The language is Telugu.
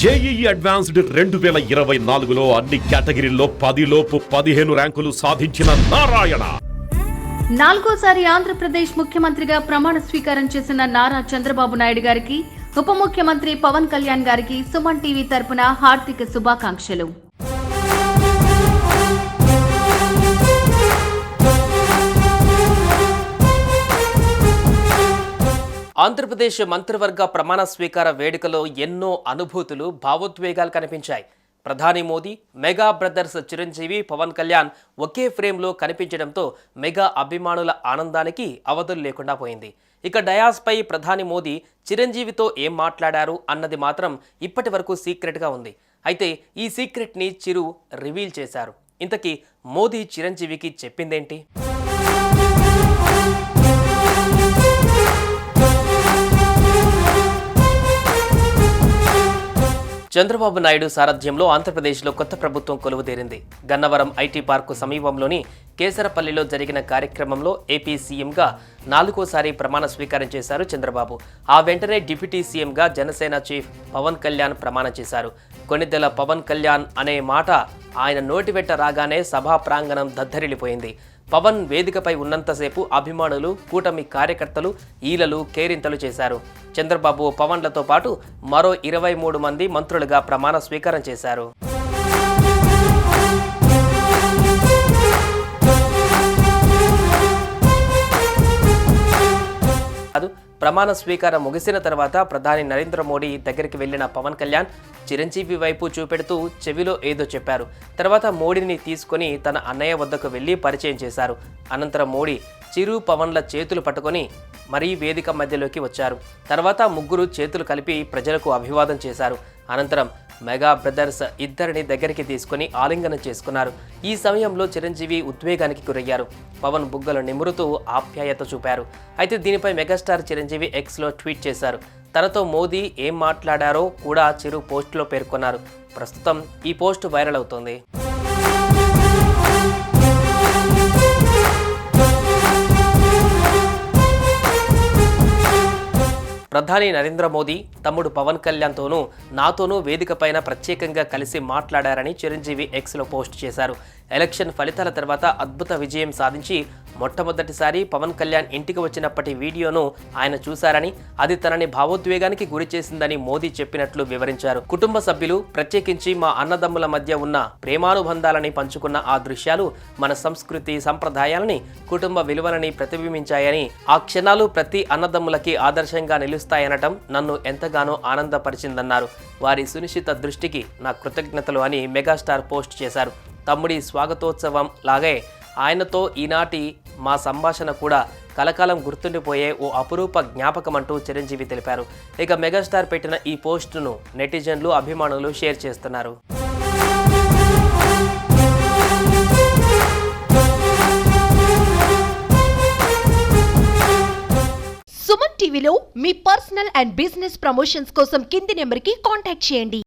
జేఈఈ అడ్వాన్స్డ్ 2024లో అన్ని కేటగిరీల్లో 10లోపు 15 ర్యాంకులు సాధించిన నారాయణ. నాలుగోసారి ఆంధ్రప్రదేశ్ ముఖ్యమంత్రిగా ప్రమాణ స్వీకారం చేసిన నారా చంద్రబాబు నాయుడు గారికి, ఉప ముఖ్యమంత్రి పవన్ కళ్యాణ్ గారికి సుమన్ టీవీ తరపున హార్దిక శుభాకాంక్షలు. ఆంధ్రప్రదేశ్ మంత్రివర్గ ప్రమాణ స్వీకార వేడుకలో ఎన్నో అనుభూతులు, భావోద్వేగాలు కనిపించాయి. ప్రధాని మోదీ, మెగా బ్రదర్స్ చిరంజీవి, పవన్ కళ్యాణ్ ఒకే ఫ్రేమ్లో కనిపించడంతో మెగా అభిమానుల ఆనందానికి అవధులు లేకుండా పోయింది. ఇక డయాస్పై ప్రధాని మోదీ చిరంజీవితో ఏం మాట్లాడారు అన్నది మాత్రం ఇప్పటి వరకు సీక్రెట్గా ఉంది. అయితే ఈ సీక్రెట్ని చిరు రివీల్ చేశారు. ఇంతకీ మోదీ చిరంజీవికి చెప్పిందేంటి? చంద్రబాబు నాయుడు సారథ్యంలో ఆంధ్రప్రదేశ్లో కొత్త ప్రభుత్వం కొలువుదేరింది. గన్నవరం ఐటీ పార్కు సమీపంలోని కేసరపల్లిలో జరిగిన కార్యక్రమంలో ఏపీ సీఎంగా 4వసారి ప్రమాణ స్వీకారం చేశారు చంద్రబాబు. ఆ వెంటనే డిప్యూటీ సీఎంగా జనసేన చీఫ్ పవన్ కళ్యాణ్ ప్రమాణం చేశారు. కొన్నిదెల పవన్ కళ్యాణ్ అనే మాట ఆయన నోటి వెంట రాగానే సభా ప్రాంగణం దద్దరిల్లిపోయింది. పవన్ వేదికపై ఉన్నంతసేపు అభిమానులు, కూటమి కార్యకర్తలు ఈలలు, కేరింతలు చేశారు. చంద్రబాబు, పవన్లతో పాటు మరో 23 మంది మంత్రులుగా ప్రమాణ స్వీకారం చేశారు. ప్రమాణ స్వీకారం ముగిసిన తర్వాత ప్రధాని నరేంద్ర మోడీ దగ్గరికి వెళ్లిన పవన్ కళ్యాణ్ చిరంజీవి వైపు చూపెడుతూ చెవిలో ఏదో చెప్పారు. తర్వాత మోడీని తీసుకొని తన అన్నయ్య వద్దకు వెళ్లి పరిచయం చేశారు. అనంతరం మోడీ చిరు, పవన్ల చేతులు పట్టుకొని మరీ వేదిక మధ్యలోకి వచ్చారు. తర్వాత ముగ్గురు చేతులు కలిపి ప్రజలకు అభివాదం చేశారు. అనంతరం మెగా బ్రదర్స్ ఇద్దరిని దగ్గరికి తీసుకుని ఆలింగనం చేసుకున్నారు. ఈ సమయంలో చిరంజీవి ఉద్వేగానికి గురయ్యారు. పవన్ బుగ్గలు నిమురుతూ ఆప్యాయత చూపారు. అయితే దీనిపై మెగాస్టార్ చిరంజీవి ఎక్స్లో ట్వీట్ చేశారు. తనతో మోదీ ఏం మాట్లాడారో కూడా చిరు పోస్టులో పేర్కొన్నారు. ప్రస్తుతం ఈ పోస్ట్ వైరల్ అవుతోంది. ప్రధాని నరేంద్ర మోదీ తమ్ముడు పవన్ కళ్యాణ్తోనూ నాతోనూ వేదికపైన ప్రత్యేకంగా కలిసి మాట్లాడారని చిరంజీవి ఎక్స్లో పోస్ట్ చేశారు. ఎలక్షన్ ఫలితాల తర్వాత అద్భుత విజయం సాధించి మొట్టమొదటిసారి పవన్ కళ్యాణ్ ఇంటికి వచ్చినప్పటి వీడియోను ఆయన చూశారని, అది తనని భావోద్వేగానికి గురి చేసిందని మోదీ చెప్పినట్లు వివరించారు. కుటుంబ సభ్యులు, ప్రత్యేకించి మా అన్నదమ్ముల మధ్య ఉన్న ప్రేమానుబంధాలని పంచుకున్న ఆ దృశ్యాలు మన సంస్కృతి, సంప్రదాయాలని, కుటుంబ విలువలని ప్రతిబింబించాయని, ఆ క్షణాలు ప్రతి అన్నదమ్ములకి ఆదర్శంగా నిలుస్తాయనటం నన్ను ఎంతగానో ఆనందపరిచిందన్నారు. వారి సునిశ్చిత దృష్టికి నా కృతజ్ఞతలు అని మెగాస్టార్ పోస్ట్ చేశారు. తమ్ముడి స్వాగతోత్సవం లాగే ఆయనతో ఈనాటి మా సంభాషణ కూడా కలకాలం గుర్తుండిపోయే ఓ అపురూప జ్ఞాపకం అంటూ చిరంజీవి తెలిపారు. ఇక మెగాస్టార్ పెట్టిన ఈ పోస్టును నెటిజన్లు, అభిమానులు షేర్ చేస్తున్నారు. సుమన్ టీవీలో మీ పర్సనల్ అండ్ బిజినెస్ ప్రమోషన్స్ కోసం కింది నెంబర్కి కాంటాక్ట్ చేయండి.